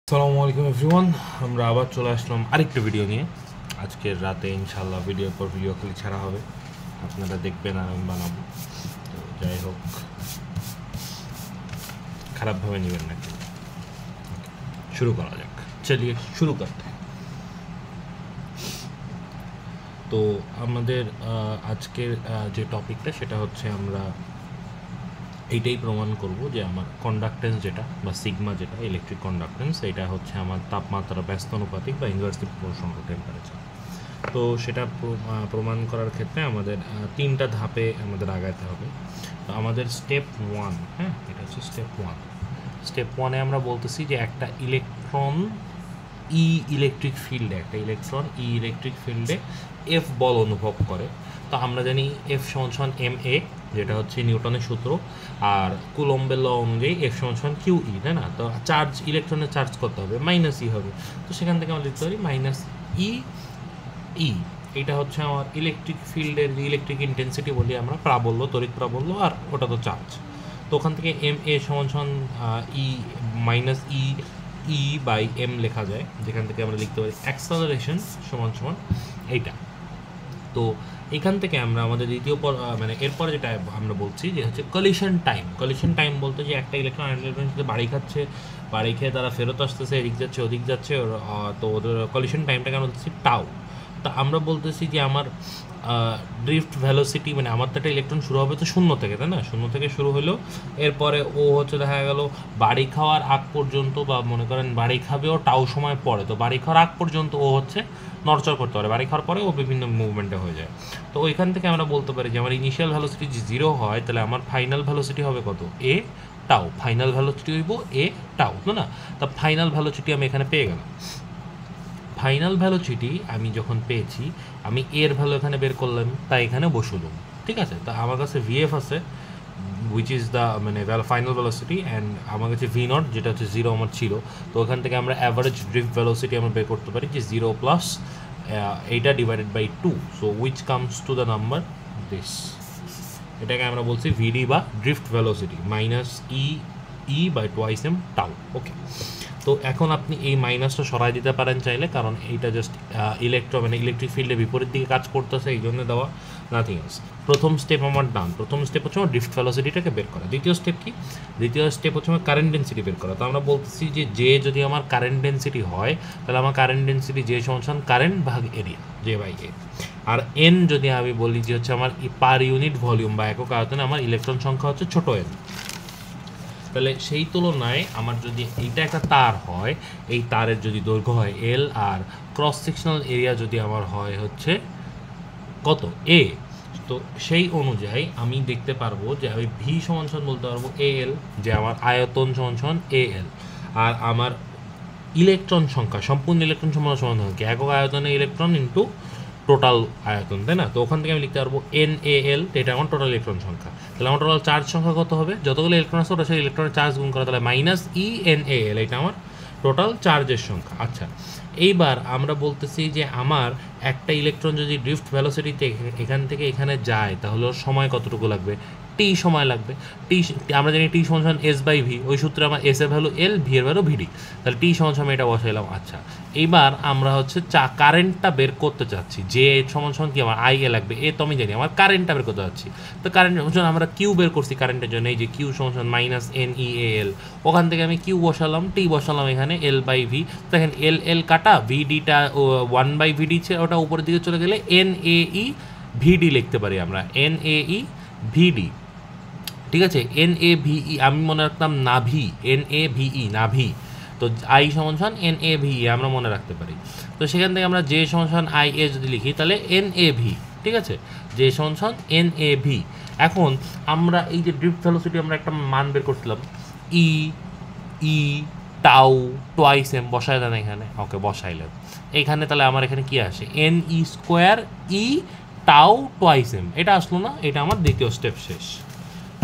আসসালামু আলাইকুম এভরিওয়ান, আমরা আবার চলে আসলাম আরেকটা ভিডিও নিয়ে। আজকের রাতে ইনশাল্লাহ ভিডিওর পর ভিডিও খালি ছাড়া হবে, আপনারা দেখবেন আর আমি বানাবো। তো যাই হোক, খারাপভাবে নেবেন না কেউ। শুরু করা যাক, চলিয়ে শুরু করতে हैं। তো আমাদের আজকের যে টপিকটা সেটা হচ্ছে আমরা এইটাই প্রমাণ করব যে আমার কন্ডাক্টেন্স যেটা বা সিগমা যেটা ইলেকট্রিক কন্ডাক্টেন্স, এটা হচ্ছে আমার তাপমাত্রা ব্যস্ত অনুপাতিক বা ইনভার্সলি প্রপোর্শনাল টু টেম্পারেচার। তো সেটা প্রমাণ করার ক্ষেত্রে আমাদের তিনটা ধাপে আমাদের আগাতে হবে। তো আমাদের স্টেপ ওয়ান, হ্যাঁ এটা হচ্ছে স্টেপ ওয়ান। স্টেপ ওয়ানে আমরা বলতেছি যে একটা ইলেকট্রন ইলেকট্রিক ফিল্ডে এফ বল অনুভব করে। তো আমরা জানি এফ সমান এম এ, যেটা হচ্ছে নিউটনের সূত্র, আর কুলম্বের ল অনুযায়ী এফ সমান কিউ ই, তাই না? তো চার্জ, ইলেকট্রনের চার্জ করতে হবে মাইনাস ই হবে। তো সেখান থেকে আমরা লিখতে পারি মাইনাস ই ই। এটা হচ্ছে আমার ইলেকট্রিক ফিল্ডের যে ইলেকট্রিক ইন্টেন্সিটি বলি আমরা, প্রাবল্য, তড়িৎ প্রাবল্য, আর ওটা তো চার্জ। তো ওখান থেকে এম এ সমান ই মাইনাস ই বাই এম লেখা যায়, যেখান থেকে আমরা লিখতে পারি অ্যাক্সেলারেশন সমান এইটা। তো এখান থেকে আমরা আমাদের দ্বিতীয় মানে এরপরে যেটা আমরা বলছি যে হচ্ছে কলিশন টাইম বলতে যে একটা ইলেকট্রন আরেকটা ইলেকট্রনের সাথে বাড়ি খেয়ে তারা ফেরত আসতেছে, এদিক যাচ্ছে ওদিক যাচ্ছে, তো ওদের কলিশন টাইমটাকে আমরা বলছি টাউ। তা আমরা বলতেছি যে আমার ড্রিফট ভ্যালোসিটি, মানে আমার তো একটা ইলেকট্রন শুরু হবে তো শূন্য থেকে, তাই না? শূন্য থেকে শুরু হলো, এরপরে ও হচ্ছে দেখা গেল বাড়ি খাওয়ার আগ পর্যন্ত, বা মনে করেন বাড়ি খাবেও টাউ সময় পরে, তো বাড়ি খাওয়ার আগ পর্যন্ত ও হচ্ছে নড়চড় করতে পারে, বাড়ি খাওয়ার পরে ও বিভিন্ন মুভমেন্টে হয়ে যায়। তো ওইখান থেকে আমরা বলতে পারি যে আমার ইনিশিয়াল ভ্যালোসিটি যে 0 হয়, তাহলে আমার ফাইনাল ভ্যালোসিটি হবে কত? এ টাউ। ফাইনাল ভ্যালোসিটি হইব এ টাউ, না? তা ফাইনাল ভ্যালোসিটি আমি এখানে পেয়ে গেলাম। ফাইনাল ভ্যালোসিটি আমি যখন পেয়েছি, আমি এর ভ্যালু এখানে বের করলাম, তাই এখানে বসুলাম, ঠিক আছে? তা আমার কাছে ভিএফ আছে, উইচ ইজ দ্য মানে ফাইনাল ভ্যালোসিটি, অ্যান্ড আমার কাছে ভি নট যেটা হচ্ছে 0 আমার ছিল। তো ওখান থেকে আমরা অ্যাভারেজ ড্রিফট ভ্যালোসিটি আমরা বের করতে পারি যে 0 প্লাস এইটা divided by 2, so which comes to the number this. এটাকে আমরা বলছি ভিডি বা drift velocity minus E by twice M tau. Okay, তো এখন আপনি এই মাইনাসটা সরাই দিতে পারেন চাইলে, কারণ এইটা জাস্ট মানে ইলেকট্রিক ফিল্ডে বিপরীত দিকে কাজ করতেছে, এই জন্য দেওয়া, নাথিং এলস। প্রথম স্টেপ আমার ডান। প্রথম স্টেপ হচ্ছে আমার ড্রিফট ভ্যালোসিটিটাকে বের করা। দ্বিতীয় স্টেপ কি? দ্বিতীয় স্টেপ হচ্ছে আমার কারেন্ট ডেন্সিটি বের করা। তো আমরা বলতেছি যে যদি আমার কারেন্ট ডেন্সিটি হয়, তাহলে আমার কারেন্ট ডেন্সিটি যে সমান কারেন্ট ভাগ এরিয়া, জে বাই এ। আর এন যদি আমি বলি যে হচ্ছে আমার পার ইউনিট ভলিউম বা একক আয়তনে আমার ইলেকট্রন সংখ্যা হচ্ছে ছোট এন। তাহলে সেই তুলনায় আমার যদি এইটা একটা তার হয়, এই তারের যদি দৈর্ঘ্য হয় এল, আর ক্রস সেকশনাল এরিয়া যদি আমার হয় হচ্ছে কত? এ। তো সেই অনুযায়ী আমি দেখতে পারবো যে আমি ভি সমান বলতে পারবো এ এল, যে আমার আয়তন সমান এ এল, আর আমার ইলেকট্রন সংখ্যা, সম্পূর্ণ ইলেকট্রন সমান হবে কি? একক আয়তনে ইলেকট্রন ইন্টু টোটাল আয়তন, তাই না? তো ওখান থেকে আমি লিখতে পারবো এন এ এল, এটা আমার টোটাল ইলেকট্রন সংখ্যা। তাহলে আমার টোটাল চার্জ সংখ্যা কত হবে? যতগুলো ইলেকট্রন আছে ওটা সেই ইলেকট্রনের চার্জ গুণ করা, তাহলে মাইনাস ই এন এ এল, এটা আমার টোটাল চার্জের সংখ্যা। আচ্ছা, এইবার আমরা বলতেছি যে আমার একটা ইলেকট্রন যদি ড্রিফট ভ্যালোসিটিতে এখান থেকে এখানে যায়, তাহলে ওর সময় কতটুকু লাগবে? টি সময় লাগবে। টি আমরা জানি টি সমান এস বাই ভি, ওই সূত্রে আমার এস এর ভ্যালু এল, ভি এর ভ্যালু ভিডি, তাহলে টি সমান এটা বসাইলাম। আচ্ছা, এইবার আমরা হচ্ছে কারেন্টটা বের করতে চাচ্ছি, যে সমান কি আমার আই এ লাগবে, এ তো আমি জানি, আমার কারেন্টটা বের করতে চাচ্ছি। তো কারেন্ট আমরা কিউ বের করছি কারেন্টের জন্য, এই যে কিউ সমান মাইনাস এন ই এ এল, ওখান থেকে আমি কিউ বসালাম, টি বসালাম এখানে এল বাই ভি। দেখেন এল এল কাটা, ভিডিটা 1 বাই ভিডি, ওটা উপরের দিকে চলে গেলে এন এ ই ভিডি লিখতে পারি আমরা, এন এ ই ভিডি, ঠিক আছে? এন এ ভিই আমি মনে রাখতাম নাভি, এন এ ভিই নাভি। তো আই সমান এন এ ভি আমরা মনে রাখতে পারি। তো সেখান থেকে আমরা যে সমান আই এ যদি লিখি, তাহলে এন এ ভি, ঠিক আছে? যে সমান এন এ ভি। এখন আমরা এই যে ড্রিফট ভ্যালোসিটি আমরা একটা মান বের করছিলাম, ই ই টাউ টোয়াইস এম, বসায় দেন এখানে। ওকে, বসাইলেন এখানে, তাহলে আমার এখানে কি আসে? এন ই স্কোয়ার ই টাউ টোয়াইস এম, এটা আসলো না? এটা আমার দ্বিতীয় স্টেপ শেষ।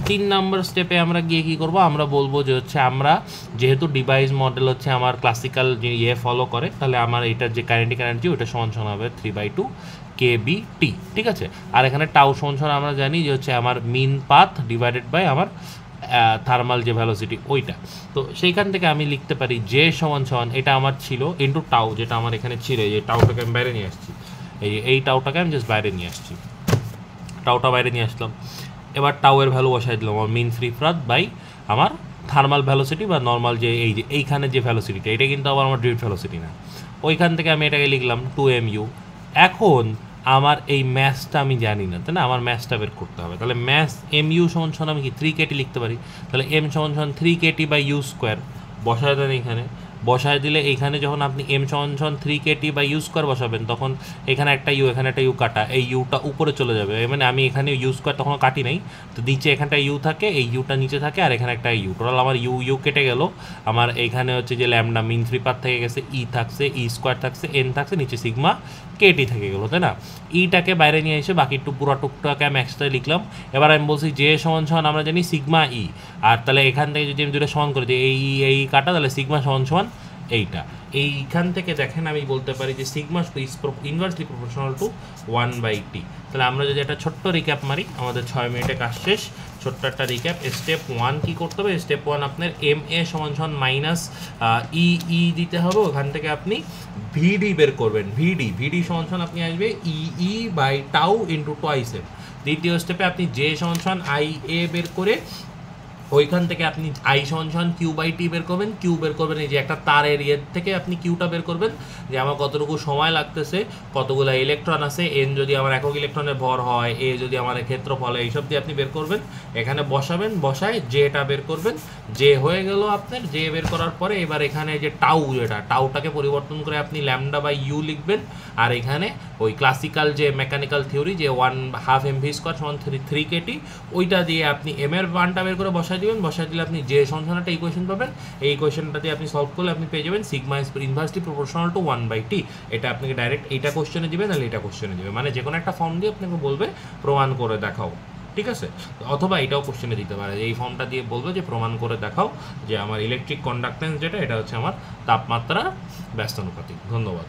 3 নম্বর স্টেপে আমরা গিয়ে কী করবো? আমরা বলবো যে হচ্ছে আমরা যেহেতু ডিভাইস মডেল হচ্ছে আমার ক্লাসিক্যাল যে ফলো করে, তাহলে আমার এটার যে কাইনেটিক এনার্জি ওটা সমান হবে 3/2 kBT, ঠিক আছে? আর এখানে টাউ সমান আমরা জানি যে হচ্ছে আমার মিন পাথ ডিভাইডেড বাই আমার থার্মাল যে ভ্যালোসিটি ওইটা। তো সেইখান থেকে আমি লিখতে পারি জে সমান সমান, এটা আমার ছিল ইন্টু টাউ, যেটা আমার এখানে ছিল, এই টাউটাকে আমি বাইরে নিয়ে আসছি, এই টাউটাকে আমি জাস্ট বাইরে নিয়ে আসছি, টাউটা বাইরে নিয়ে আসলাম। এবার টাউয়ের ভ্যালু বসাই দিলাম আমার মিন ফ্রি পাথ বাই আমার থার্মাল ভ্যালোসিটি বা নর্মাল যে এইখানে যে ভ্যালোসিটিটা, এটা কিন্তু আবার আমার ড্রিফট ভ্যালোসিটি না। ওইখান থেকে আমি এটাকে লিখলাম 2mu। এখন আমার এই ম্যাথটা আমি জানি না, তাই না, আমার ম্যাথটা বের করতে হবে। তাহলে ম্যাথ mu সমান সমান আমি কি 3kT লিখতে পারি। তাহলে m সমান সমান 3kT বাই ইউ স্কোয়ার বসায় দেন এখানে, বসায় দিলে এইখানে যখন আপনি m সমান সমান 3kT বাই ইউ স্কোয়ার বসাবেন, তখন এখানে একটা ইউ এখানে একটা ইউ কাটা, এই ইউটা উপরে চলে যাবে, মানে আমি এখানে ইউ স্কোয়ার তখন কাটি নাই, তো নিচে এখানটা ইউ থাকে, এই ইউটা নিচে থাকে, আর এখানে একটা ইউ, টোটাল আমার ইউ ইউ কেটে গেল। আমার এইখানে হচ্ছে যে ল্যামডা মিন ফ্রি পাথ থেকে গেছে, ই থাকছে, ই স্কোয়ার থাকছে, এন থাকছে, নিচে সিগমা কেটি থেকে গেলো, তাই না। ইটাকে বাইরে নিয়ে এসে বাকি পুরো টুকটাকে আমি একসাথে লিখলাম। এবার আমি বলছি যে সমান সমান আমরা জানি সিগমা ই, আর তাহলে এখান থেকে যদি আমি দুটো সমান করে দিই, এই কাটা, তাহলে সিগমা সমান সমান এইটা। এইখান থেকে দেখেন আমি বলতে পারি যে sigma is inversely proportional to 1/t। তাহলে আমরা যদি একটা ছোট্ট রিক্যাপ মারি, আমাদের 6 মিনিটে কাজ শেষ, ছোট্ট একটা রিক্যাপ। স্টেপ 1 কী করতে হবে, স্টেপ 1 আপনার MA সমান সমান মাইনাস ই দিতে হবে, ওখান থেকে আপনি ভিডি বের করবেন, ভিডি সমান সমান আপনি আসবে E by tau into twice M. দ্বিতীয় স্টেপে আপনি জে সমান সমান IA বের করে ওইখান থেকে আপনি আই সমান সমান Q/T বের করবেন, কিউ বের করবেন, এই যে একটা তারের ইয়ের থেকে আপনি কিউটা বের করবেন, যে আমার কতটুকু সময় লাগতেছে, কতগুলো ইলেকট্রন আছে, এন যদি আমার একক ইলেকট্রনের ভর হয়, এ যদি আমার ক্ষেত্রফল, এইসব দিয়ে আপনি বের করবেন, এখানে বসাবেন, বসায় জেটা বের করবেন, যে হয়ে গেল আপনার। জে বের করার পরে এবার এখানে যে টাউ, যেটা টাউটাকে পরিবর্তন করে আপনি ল্যামডা বাই ইউ লিখবেন, আর এখানে ওই ক্লাসিক্যাল যে মেকানিক্যাল থিওরি যে 1/2 mv² সমান 3kT, ওইটা দিয়ে আপনি এম এর মানটা বের করে বসাই দিবেন, বসাই দিলে আপনি যে সমান একটা ইকুয়েশন পাবেন, এই ইকুয়েশনটা দিয়ে আপনি সলভ করলে আপনি পেয়ে যাবেন sigma is inversely proportional to 1/t। এটা আপনাকে ডাইরেক্ট এইটা কোশ্চেনে দিবে, নাহলে এটা কোশ্চেনে দিবে, মানে যে কোনো একটা ফর্ম দিয়ে আপনাকে বলবে প্রমাণ করে দেখাও, ঠিক আছে। অথবা এটাও কোশ্চেনে দিতে পারে, এই ফর্মটা দিয়ে বলবে যে প্রমাণ করে দেখাও যে আমার ইলেকট্রিক কন্ডাক্টেন্স যেটা, এটা হচ্ছে আমার তাপমাত্রা ব্যস্তানুপাতিক। ধন্যবাদ।